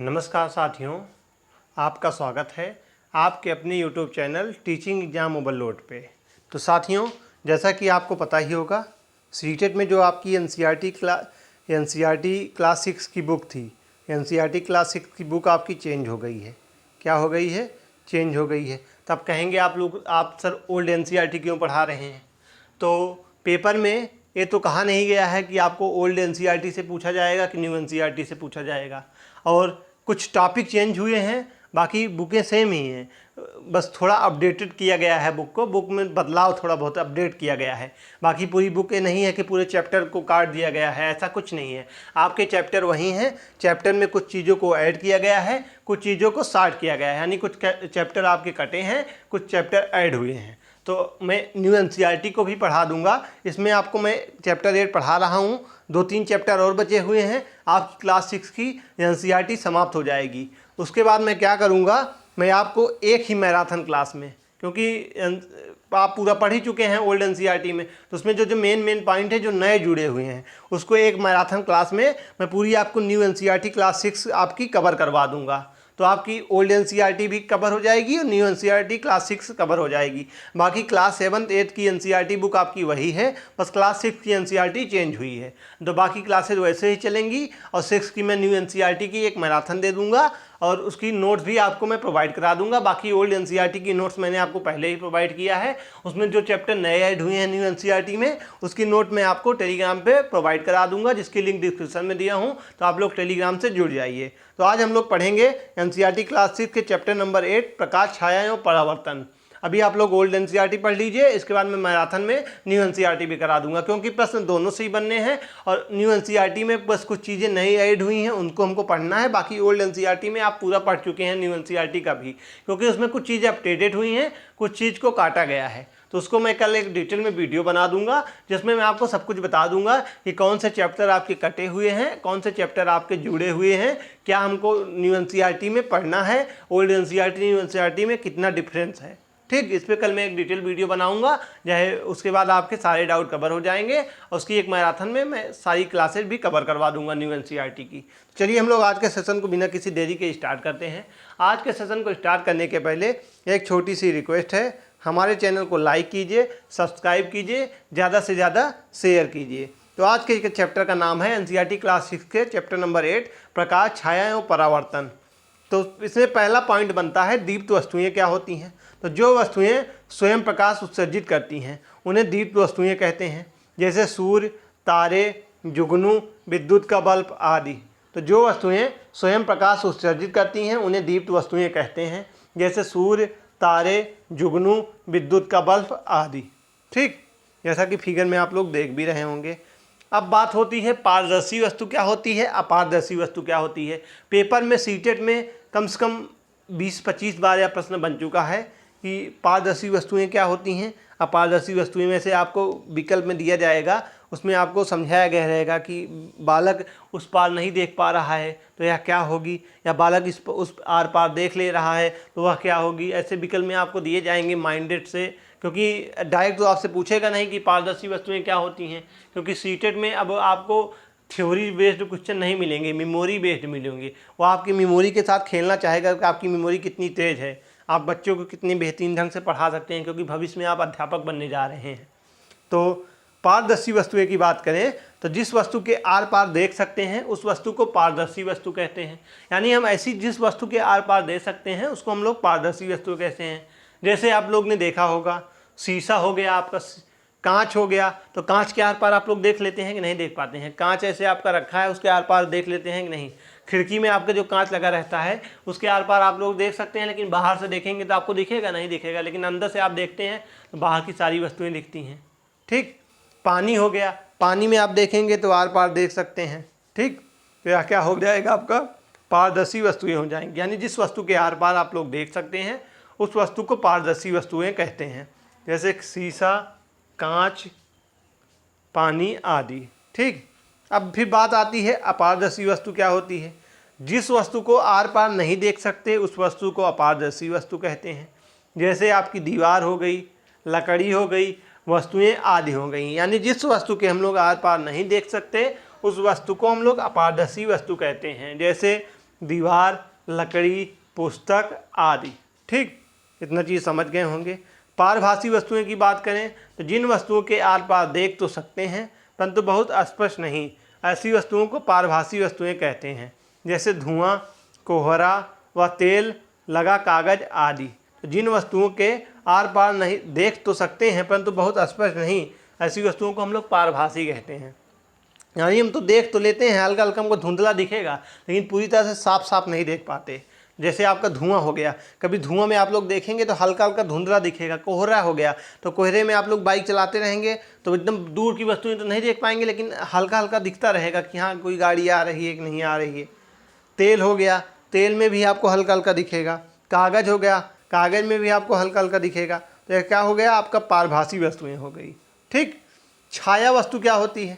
नमस्कार साथियों, आपका स्वागत है आपके अपने YouTube channel teaching exam overload पे। तो साथियों, जैसा कि आपको पता ही होगा, सीटेट में जो आपकी एनसीईआरटी क्लास 6 की बुक थी, एनसीईआरटी क्लास 6 की बुक आपकी चेंज हो गई है। क्या हो गई है? चेंज हो गई है। तब कहेंगे आप लोग, आप सर ओल्ड एनसीईआरटी क्यों पढ़ा रहे हैं? तो पेपर में ये तो कहा नहीं गया है कि आपको ओल्ड एनसीईआरटी से पूछा जाएगा कि न्यू एनसीईआरटी से पूछा जाएगा। और कुछ टॉपिक चेंज हुए हैं, बाकी बुकें सेम ही हैं, बस थोड़ा अपडेटेड किया गया है बुक को। बुक में बदलाव थोड़ा बहुत अपडेट किया गया है। बाकी पूरी बुक नहीं है कि पूरे चैप्टर को काट दिया गया है, ऐसा कुछ नहीं है। आपके चैप्टर वही हैं। चैप्टर में कुछ चीज़ों को ऐड किया गया है, कुछ चीज़ों को शार्ट किया गया है, यानी कुछ चैप्टर आपके कटे हैं, कुछ चैप्टर ऐड हुए हैं। तो मैं न्यू एनसीईआरटी को भी पढ़ा दूंगा। इसमें आपको मैं चैप्टर 8 पढ़ा रहा हूँ, 2-3 चैप्टर और बचे हुए हैं। आपकी क्लास 6 की एनसीईआरटी समाप्त हो जाएगी। उसके बाद मैं क्या करूँगा, मैं आपको एक ही मैराथन क्लास में, क्योंकि आप पूरा पढ़ ही चुके हैं ओल्ड एनसीईआरटी में, तो उसमें जो मेन पॉइंट है जो नए जुड़े हुए हैं, उसको एक मैराथन क्लास में मैं पूरी आपको न्यू एनसीईआरटी क्लास 6 आपकी कवर करवा दूंगा। तो आपकी ओल्ड एनसीईआरटी भी कवर हो जाएगी और न्यू एनसीईआरटी क्लास 6 कवर हो जाएगी। बाकी क्लास 7, 8 की एनसीईआरटी बुक आपकी वही है, बस क्लास 6 की एनसीईआरटी चेंज हुई है। तो बाकी क्लासेज वैसे ही चलेंगी और 6 की मैं न्यू एनसीईआरटी की एक मैराथन दे दूंगा और उसकी नोट्स भी आपको मैं प्रोवाइड करा दूंगा। बाकी ओल्ड एनसीईआरटी की नोट्स मैंने आपको पहले ही प्रोवाइड किया है। उसमें जो चैप्टर नए ऐड हुए हैं न्यू एनसीईआरटी में, उसकी नोट मैं आपको टेलीग्राम पे प्रोवाइड करा दूंगा, जिसकी लिंक डिस्क्रिप्शन में दिया हूँ। तो आप लोग टेलीग्राम से जुड़ जाइए। तो आज हम लोग पढ़ेंगे एनसीईआरटी क्लास 6 के चैप्टर नंबर 8, प्रकाश, छाया एवं परावर्तन। अभी आप लोग ओल्ड एनसीईआरटी पढ़ लीजिए, इसके बाद मैं मैराथन में न्यू एनसीईआरटी भी करा दूंगा, क्योंकि प्रश्न दोनों से ही बनने हैं। और न्यू एनसीईआरटी में बस कुछ चीज़ें नई ऐड हुई हैं, उनको हमको पढ़ना है। बाकी ओल्ड एनसीईआरटी में आप पूरा पढ़ चुके हैं न्यू एनसीईआरटी का भी, क्योंकि उसमें कुछ चीज़ें अपडेटेड हुई हैं, कुछ चीज़ को काटा गया है। तो उसको मैं कल एक डिटेल में वीडियो बना दूंगा, जिसमें मैं आपको सब कुछ बता दूंगा कि कौन से चैप्टर आपके कटे हुए हैं, कौन से चैप्टर आपके जुड़े हुए हैं, क्या हमको न्यू एनसीईआरटी में पढ़ना है, ओल्ड एनसीईआरटी न्यू एनसीईआरटी में कितना डिफरेंस है। ठीक, इस पर कल मैं एक डिटेल वीडियो बनाऊंगा, चाहे उसके बाद आपके सारे डाउट कवर हो जाएंगे और उसकी एक मैराथन में मैं सारी क्लासेज भी कवर करवा दूंगा न्यू एनसीईआरटी की। चलिए हम लोग आज के सेशन को बिना किसी देरी के स्टार्ट करते हैं। आज के सेशन को स्टार्ट करने के पहले एक छोटी सी रिक्वेस्ट है, हमारे चैनल को लाइक कीजिए, सब्सक्राइब कीजिए, ज़्यादा से ज़्यादा शेयर कीजिए। तो आज के चैप्टर का नाम है एनसीईआरटी क्लास 6 के चैप्टर नंबर 8, प्रकाश, छाया एवं परावर्तन। तो इसमें पहला पॉइंट बनता है, दीप्त वस्तुएं क्या होती हैं। तो जो वस्तुएं स्वयं प्रकाश उत्सर्जित करती हैं उन्हें दीप्त वस्तुएं कहते हैं, जैसे सूर्य, तारे, जुगनू, विद्युत का बल्ब आदि। तो जो वस्तुएं स्वयं प्रकाश उत्सर्जित करती हैं उन्हें दीप्त वस्तुएं कहते हैं, जैसे सूर्य, तारे, जुगनू, विद्युत का बल्ब आदि। ठीक, जैसा कि फिगर में आप लोग देख भी रहे होंगे। अब बात होती है पारदर्शी वस्तु क्या होती है, अपारदर्शी वस्तु क्या होती है। पेपर में सीटेट में कम से कम 20-25 बार यह प्रश्न बन चुका है कि पारदर्शी वस्तुएं क्या होती हैं, अपारदर्शी वस्तुएं में से आपको विकल्प में दिया जाएगा, उसमें आपको समझाया गया रहेगा कि बालक उस पार नहीं देख पा रहा है तो यह क्या होगी, या बालक उस आर पार देख ले रहा है तो वह क्या होगी। ऐसे विकल्प में आपको दिए जाएंगे माइंडेड से, क्योंकि डायरेक्ट तो आपसे पूछेगा नहीं कि पारदर्शी वस्तुएं क्या होती हैं, क्योंकि सीटेट में अब आपको थ्योरी बेस्ड क्वेश्चन नहीं मिलेंगे, मेमोरी बेस्ड मिलेंगे। वो आपकी मेमोरी के साथ खेलना चाहेगा कि आपकी मेमोरी कितनी तेज़ है, आप बच्चों को कितनी बेहतरीन ढंग से पढ़ा सकते हैं, क्योंकि भविष्य में आप अध्यापक बनने जा रहे हैं। तो पारदर्शी वस्तुएं की बात करें तो जिस वस्तु के आर पार देख सकते हैं उस वस्तु को पारदर्शी वस्तु कहते हैं। यानी हम ऐसी जिस वस्तु के आर पार देख सकते हैं उसको हम लोग पारदर्शी वस्तु कहते हैं। जैसे आप लोग ने देखा होगा, शीशा हो गया, आपका कांच हो गया, तो कांच के आर पार आप लोग देख लेते हैं कि नहीं देख पाते हैं। कांच ऐसे आपका रखा है, उसके आर पार देख लेते हैं कि नहीं। खिड़की में आपका जो कांच लगा रहता है उसके आर पार आप लोग देख सकते हैं, लेकिन बाहर से देखेंगे तो आपको दिखेगा नहीं, दिखेगा, लेकिन अंदर से आप देखते हैं तो बाहर की सारी वस्तुएं दिखती हैं। ठीक, पानी हो गया, पानी में आप देखेंगे तो आर पार देख सकते हैं। ठीक, तो यह क्या हो जाएगा, आपका पारदर्शी वस्तुएं हो जाएंगी। यानी जिस वस्तु के आर पार आप लोग देख सकते हैं उस वस्तु को पारदर्शी वस्तुएं कहते हैं, जैसे शीशा, कांच, पानी आदि। ठीक, अब फिर बात आती है अपारदर्शी वस्तु क्या होती है। जिस वस्तु को आर पार नहीं देख सकते उस वस्तु को अपारदर्शी वस्तु कहते हैं। जैसे आपकी दीवार हो गई, लकड़ी हो गई, वस्तुएं आदि हो गई। यानी जिस वस्तु के हम लोग आर पार नहीं देख सकते उस वस्तु को हम लोग अपारदर्शी वस्तु कहते हैं। जैसे दीवार, लकड़ी, पुस्तक आदि। ठीक, इतना चीज़ समझ गए होंगे। पारभासी वस्तुएं की बात करें तो जिन वस्तुओं के आर पार देख तो सकते हैं परंतु बहुत स्पष्ट नहीं, ऐसी वस्तुओं को पारभासी वस्तुएं कहते हैं। जैसे धुआं, कोहरा व तेल लगा कागज आदि। तो जिन वस्तुओं के आर पार नहीं देख तो सकते हैं परंतु बहुत स्पष्ट नहीं, ऐसी वस्तुओं को हम लोग पारभासी कहते हैं। यानी हम तो देख तो लेते हैं, हल्का हल्का हमको धुंधला दिखेगा लेकिन पूरी तरह से साफ साफ नहीं देख पाते। जैसे आपका धुआं हो गया, कभी धुआं में आप लोग देखेंगे तो हल्का हल्का धुंधला दिखेगा। कोहरा हो गया तो कोहरे में आप लोग बाइक चलाते रहेंगे तो एकदम दूर की वस्तुएं तो नहीं देख पाएंगे लेकिन हल्का हल्का दिखता रहेगा कि हाँ कोई गाड़ी आ रही है कि नहीं आ रही है। तेल हो गया, तेल में भी आपको हल्का हल्का दिखेगा। कागज़ हो गया, कागज़ में भी आपको हल्का हल्का दिखेगा। तो यह क्या हो गया, आपका पारभासी वस्तुएं हो गई। ठीक, छाया वस्तु क्या होती है?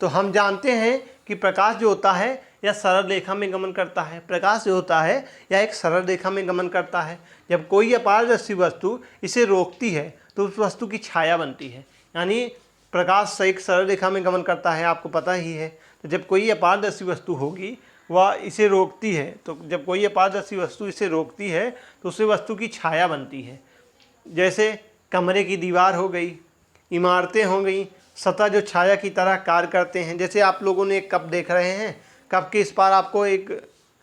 तो हम जानते हैं कि प्रकाश जो होता है या सरल रेखा में गमन करता है। प्रकाश जो होता है या एक सरल रेखा में गमन करता है। जब कोई अपारदर्शी वस्तु इसे रोकती है तो उस वस्तु की छाया बनती है। यानी प्रकाश एक सरल रेखा में गमन करता है, आपको पता ही है। तो जब कोई अपारदर्शी वस्तु होगी वह इसे रोकती है, तो जब कोई अपारदर्शी वस्तु इसे रोकती है तो उस वस्तु की छाया बनती है। जैसे कमरे की दीवार हो गई, इमारतें हो गई, सतह जो छाया की तरह कार्य करते हैं। जैसे आप लोगों ने एक कप देख रहे हैं, कप के इस पार आपको एक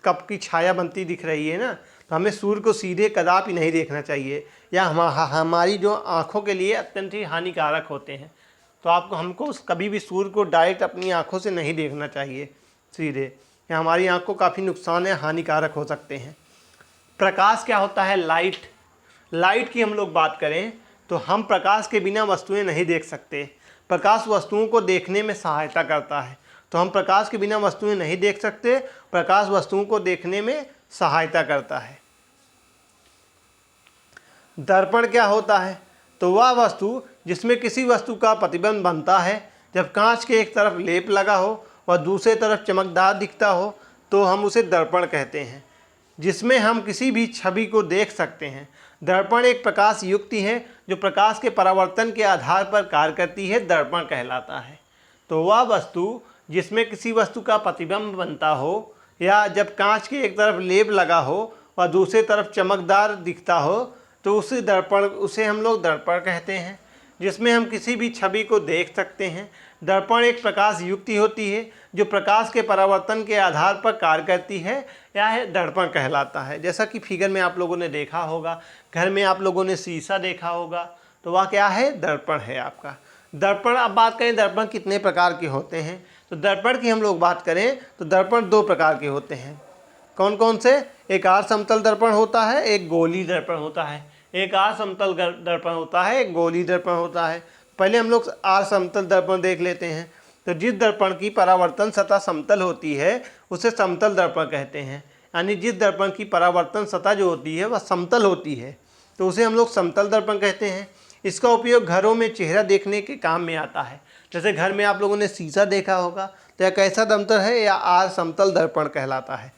कप की छाया बनती दिख रही है ना, तो हमें सूर्य को सीधे कदापि नहीं देखना चाहिए, या हमारी जो आँखों के लिए अत्यंत ही हानिकारक होते हैं। तो हमको कभी भी सूर्य को डायरेक्ट अपनी आँखों से नहीं देखना चाहिए सीधे, या हमारी आँख को काफ़ी नुकसान या हानिकारक हो सकते हैं। प्रकाश क्या होता है? लाइट। लाइट की हम लोग बात करें तो हम प्रकाश के बिना वस्तुएं नहीं देख सकते। प्रकाश वस्तुओं को देखने में सहायता करता है, तो हम प्रकाश के बिना वस्तुएं नहीं देख सकते। प्रकाश वस्तुओं को देखने में सहायता करता है। दर्पण क्या होता है? तो वह वस्तु जिसमें किसी वस्तु का प्रतिबिंब बनता है। जब कांच के एक तरफ लेप लगा हो और दूसरे तरफ चमकदार दिखता हो तो हम उसे दर्पण कहते हैं, जिसमें हम किसी भी छवि को देख सकते हैं। दर्पण एक प्रकाश युक्ति है जो प्रकाश के परावर्तन के आधार पर कार्य करती है, दर्पण कहलाता है। तो वह वस्तु जिसमें किसी वस्तु का प्रतिबिंब बनता हो, या जब कांच के एक तरफ लेप लगा हो और दूसरे तरफ चमकदार दिखता हो तो उसे हम लोग दर्पण कहते हैं, जिसमें हम किसी भी छवि को देख सकते हैं। दर्पण एक प्रकाश युक्ति होती है जो प्रकाश के परावर्तन के आधार पर कार्य करती है, यह दर्पण कहलाता है। जैसा कि फिगर में आप लोगों ने देखा होगा, घर में आप लोगों ने शीशा देखा होगा, तो वह क्या है? दर्पण है आपका। दर्पण, अब बात करें दर्पण कितने प्रकार के होते हैं, तो दर्पण की हम लोग बात करें तो दर्पण दो प्रकार के होते हैं। कौन कौन से? एक आर समतल दर्पण होता है, एक गोली दर्पण होता है। एक आर समतल दर्पण होता है, एक गोली दर्पण होता है। पहले हम लोग आर समतल दर्पण देख लेते हैं। तो जिस दर्पण की परावर्तन सतह समतल होती है उसे समतल दर्पण कहते हैं। यानी जिस दर्पण की परावर्तन सतह जो होती है वह समतल होती है तो उसे हम लोग समतल दर्पण कहते हैं। इसका उपयोग घरों में चेहरा देखने के काम में आता है। जैसे घर में आप लोगों ने शीशा देखा होगा, तो यह कैसा दर्पण है? या आर समतल दर्पण कहलाता है।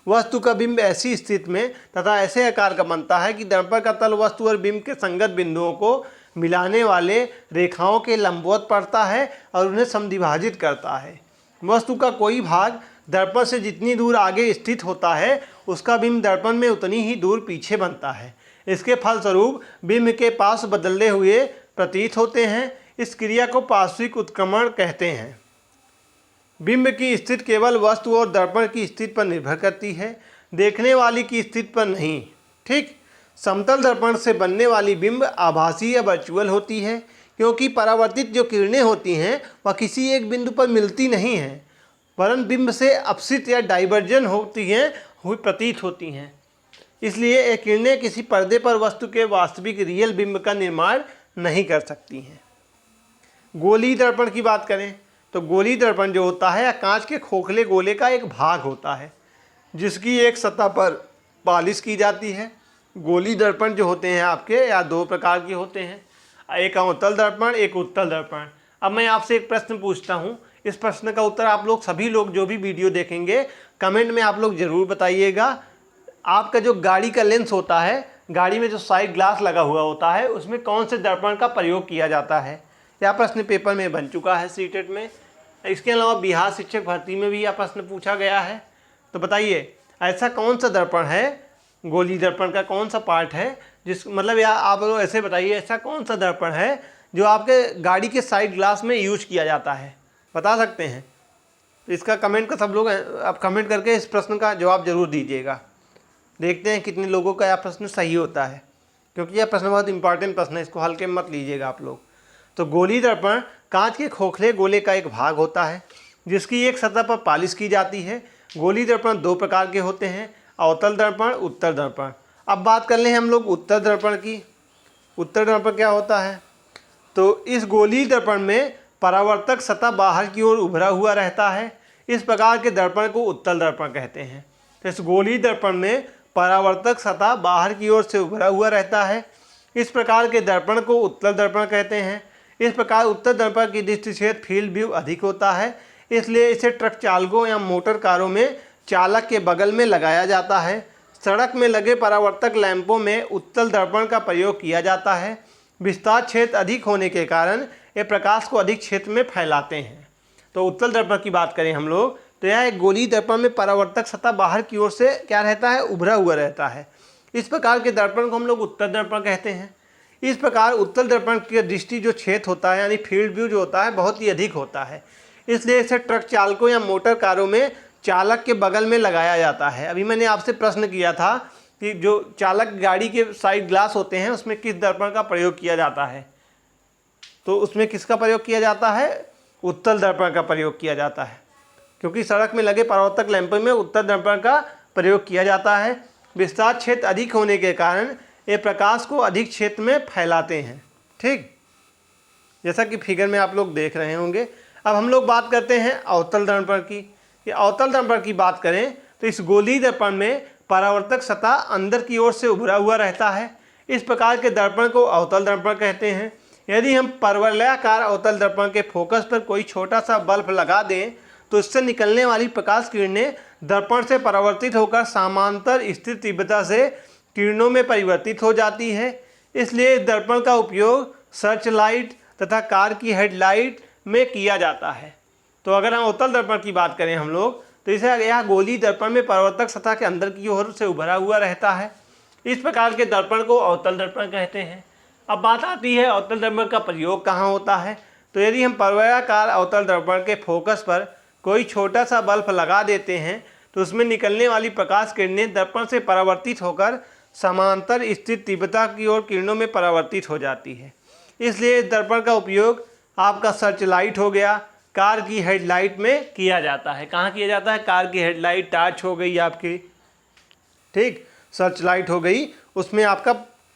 वस्तु का बिंब ऐसी स्थिति में तथा ऐसे आकार का बनता है कि दर्पण का तल वस्तु और बिंब के संगत बिंदुओं को मिलाने वाले रेखाओं के लंबवत पड़ता है और उन्हें समद्विभाजित करता है। वस्तु का कोई भाग दर्पण से जितनी दूर आगे स्थित होता है उसका बिंब दर्पण में उतनी ही दूर पीछे बनता है। इसके फलस्वरूप बिंब के पास बदलते हुए प्रतीत होते हैं। इस क्रिया को पार्श्विक उत्क्रमण कहते हैं। बिंब की स्थिति केवल वस्तु और दर्पण की स्थिति पर निर्भर करती है, देखने वाली की स्थिति पर नहीं। ठीक, समतल दर्पण से बनने वाली बिंब आभासी या वर्चुअल होती है, क्योंकि परावर्तित जो किरणें होती हैं वह किसी एक बिंदु पर मिलती नहीं हैं, वरन बिंब से अपसित या डाइवर्जन होती हैं, हुई प्रतीत होती हैं। इसलिए ये किरणें किसी पर्दे पर वस्तु के वास्तविक रियल बिंब का निर्माण नहीं कर सकती हैं। गोली दर्पण की बात करें तो गोली दर्पण जो होता है या कांच के खोखले गोले का एक भाग होता है जिसकी एक सतह पर पालिश की जाती है। गोली दर्पण जो होते हैं आपके या दो प्रकार के होते हैं, एक अवतल दर्पण, एक उत्तल दर्पण। अब मैं आपसे एक प्रश्न पूछता हूँ, इस प्रश्न का उत्तर आप लोग सभी लोग जो भी वीडियो देखेंगे कमेंट में आप लोग ज़रूर बताइएगा। आपका जो गाड़ी का लेंस होता है, गाड़ी में जो साइड ग्लास लगा हुआ होता है, उसमें कौन से दर्पण का प्रयोग किया जाता है? यह प्रश्न पेपर में बन चुका है सीटेट में। इसके अलावा बिहार शिक्षक भर्ती में भी यह प्रश्न पूछा गया है। तो बताइए ऐसा कौन सा दर्पण है, गोलीय दर्पण का कौन सा पार्ट है जिस मतलब या आप लोग ऐसे बताइए ऐसा कौन सा दर्पण है जो आपके गाड़ी के साइड ग्लास में यूज किया जाता है, बता सकते हैं? तो इसका कमेंट का सब लोग आप कमेंट करके इस प्रश्न का जवाब जरूर दीजिएगा। देखते हैं कितने लोगों का यह प्रश्न सही होता है, क्योंकि यह प्रश्न बहुत इंपॉर्टेंट प्रश्न है, इसको हल्के में मत लीजिएगा आप लोग। तो गोलीय दर्पण कांच के खोखले गोले का एक भाग होता है जिसकी एक सतह पर पॉलिश की जाती है। गोलीय दर्पण दो प्रकार के होते हैं, अवतल दर्पण, उत्तल दर्पण। अब बात कर लें हम लोग उत्तल दर्पण की। उत्तल दर्पण क्या होता है? तो इस गोलीय दर्पण में परावर्तक सतह बाहर की ओर उभरा हुआ रहता है। इस प्रकार के दर्पण को उत्तल दर्पण कहते हैं। तो इस गोलीय दर्पण में परावर्तक सतह बाहर की ओर से उभरा हुआ रहता है। इस प्रकार के दर्पण को उत्तल दर्पण कहते हैं। इस प्रकार उत्तल दर्पण की दृष्टि क्षेत्र फील्ड व्यू अधिक होता है, इसलिए इसे ट्रक चालकों या मोटर कारों में चालक के बगल में लगाया जाता है। सड़क में लगे परावर्तक लैंपों में उत्तल दर्पण का प्रयोग किया जाता है। विस्तार क्षेत्र अधिक होने के कारण ये प्रकाश को अधिक क्षेत्र में फैलाते हैं। तो उत्तल दर्पण की बात करें हम लोग तो यह एक गोलीय दर्पण में परावर्तक सतह बाहर की ओर से क्या रहता है, उभरा हुआ रहता है। इस प्रकार के दर्पण को हम लोग उत्तल दर्पण कहते हैं। इस प्रकार उत्तल दर्पण की दृष्टि जो क्षेत्र होता है यानी फील्ड व्यू जो होता है बहुत ही अधिक होता है, इसलिए इसे ट्रक चालकों या मोटर कारों में चालक के बगल में लगाया जाता है। अभी मैंने आपसे प्रश्न किया था कि जो चालक गाड़ी के साइड ग्लास होते हैं उसमें किस दर्पण का प्रयोग किया जाता है, तो उसमें किसका प्रयोग किया जाता है? उत्तल दर्पण का प्रयोग किया जाता है, क्योंकि सड़क में लगे परावर्तक लैंपों में उत्तल दर्पण का प्रयोग किया जाता है। विस्तार क्षेत्र अधिक होने के कारण ये प्रकाश को अधिक क्षेत्र में फैलाते हैं। ठीक, जैसा कि फिगर में आप लोग देख रहे होंगे। अब हम लोग बात करते हैं अवतल दर्पण की। ये अवतल दर्पण की बात करें तो इस गोलीय दर्पण में परावर्तक सतह अंदर की ओर से उभरा हुआ रहता है। इस प्रकार के दर्पण को अवतल दर्पण कहते हैं। यदि हम परवलयाकार अवतल दर्पण के फोकस पर कोई छोटा सा बल्ब लगा दें तो इससे निकलने वाली प्रकाश किरणें दर्पण से परावर्तित होकर समांतर स्थिर तीव्रता से किरणों में परिवर्तित हो जाती है। इसलिए इस दर्पण का उपयोग सर्च लाइट तथा कार की हेडलाइट में किया जाता है। तो अगर हम अवतल दर्पण की बात करें हम लोग तो इसे यह गोलीय दर्पण में परावर्तक सतह के अंदर की ओर से उभरा हुआ रहता है। इस प्रकार के दर्पण को अवतल दर्पण कहते हैं। अब बात आती है अवतल दर्पण का प्रयोग कहाँ होता है। तो यदि हम परवलयाकार अवतल दर्पण के फोकस पर कोई छोटा सा बल्ब लगा देते हैं तो उसमें निकलने वाली प्रकाश किरणें दर्पण से परावर्तित होकर समांतर स्थिर तीव्रता की ओर किरणों में परावर्तित हो जाती है। इसलिए इस दर्पण का उपयोग आपका सर्च लाइट हो गया, कार की हेडलाइट में किया जाता है। कहाँ किया जाता है? कार की हेडलाइट, टार्च हो गई आपकी, ठीक, सर्च लाइट हो गई, उसमें आपका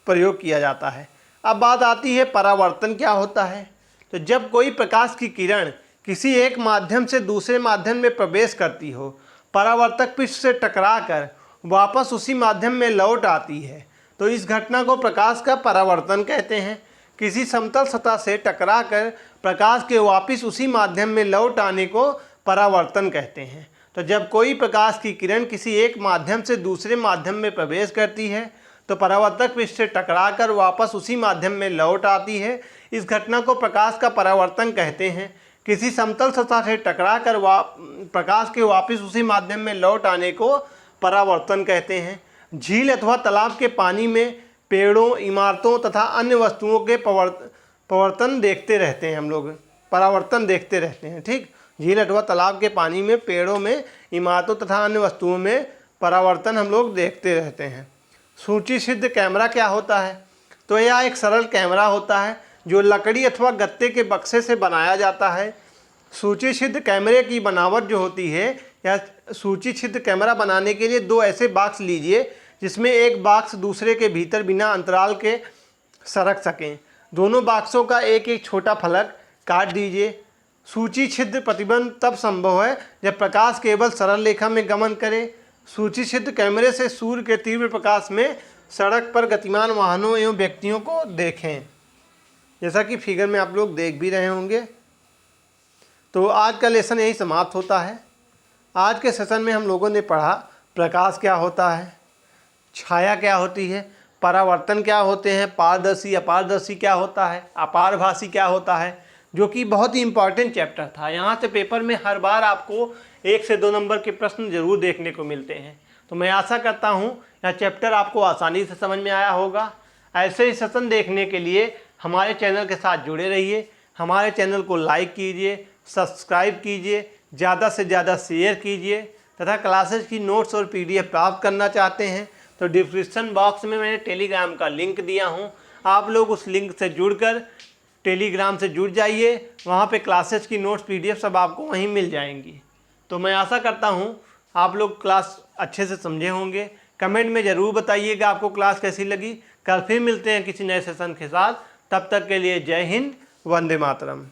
प्रयोग किया जाता है। अब बात आती है परावर्तन क्या होता है। तो जब कोई प्रकाश की किरण किसी एक माध्यम से दूसरे माध्यम में प्रवेश करती हो, परावर्तक पृष्ठ से टकराकर वापस उसी माध्यम में लौट आती है, तो इस घटना को प्रकाश का परावर्तन कहते हैं। किसी समतल सतह से टकराकर प्रकाश के वापस उसी माध्यम में लौट आने को परावर्तन कहते हैं। तो जब कोई प्रकाश की किरण किसी एक माध्यम से दूसरे माध्यम में प्रवेश करती है तो परावर्तक पृष्ठ से टकराकर वापस उसी माध्यम में लौट आती है। इस घटना को प्रकाश का परावर्तन कहते हैं। किसी समतल सतह से टकराकर प्रकाश के वापस उसी माध्यम में लौट आने को परावर्तन कहते हैं। झील अथवा तालाब के पानी में पेड़ों, इमारतों तथा अन्य वस्तुओं के परावर्तन देखते रहते हैं हम लोग, परावर्तन देखते रहते हैं। ठीक, झील अथवा तालाब के पानी में, पेड़ों में, इमारतों तथा अन्य वस्तुओं में परावर्तन हम लोग देखते रहते हैं। सूची सिद्ध कैमरा क्या होता है? तो यह एक सरल कैमरा होता है जो लकड़ी अथवा गत्ते के बक्से से बनाया जाता है। सूची सिद्ध कैमरे की बनावट जो होती है, या सूची सिद्ध कैमरा बनाने के लिए दो ऐसे बॉक्स लीजिए जिसमें एक बॉक्स दूसरे के भीतर बिना अंतराल के सरक सकें। दोनों बॉक्सों का एक एक छोटा फलक काट दीजिए। सूची छिद्र प्रतिबंध तब संभव है जब प्रकाश केवल सरल रेखा में गमन करे। सूची छिद्र कैमरे से सूर्य के तीव्र प्रकाश में सड़क पर गतिमान वाहनों एवं व्यक्तियों को देखें, जैसा कि फिगर में आप लोग देख भी रहे होंगे। तो आज का लेसन यही समाप्त होता है। आज के सेशन में हम लोगों ने पढ़ा प्रकाश क्या होता है, छाया क्या होती है, परावर्तन क्या होते हैं, पारदर्शी अपारदर्शी क्या होता है, अपारभासी क्या होता है, जो कि बहुत ही इम्पॉर्टेंट चैप्टर था। यहाँ से पेपर में हर बार आपको 1 से 2 नंबर के प्रश्न जरूर देखने को मिलते हैं। तो मैं आशा करता हूँ यह चैप्टर आपको आसानी से समझ में आया होगा। ऐसे ही सेशन देखने के लिए हमारे चैनल के साथ जुड़े रहिए। हमारे चैनल को लाइक कीजिए, सब्सक्राइब कीजिए, ज़्यादा से ज़्यादा शेयर कीजिए तथा क्लासेस की नोट्स और PDF प्राप्त करना चाहते हैं तो डिस्क्रिप्शन बॉक्स में मैंने टेलीग्राम का लिंक दिया हूँ। आप लोग उस लिंक से जुड़कर टेलीग्राम से जुड़ जाइए। वहाँ पे क्लासेस की नोट्स PDF सब आपको वहीं मिल जाएंगी। तो मैं आशा करता हूँ आप लोग क्लास अच्छे से समझे होंगे। कमेंट में ज़रूर बताइएगा आपको क्लास कैसी लगी। कल फिर मिलते हैं किसी नए सेशन के साथ। तब तक के लिए जय हिंद, वंदे मातरम।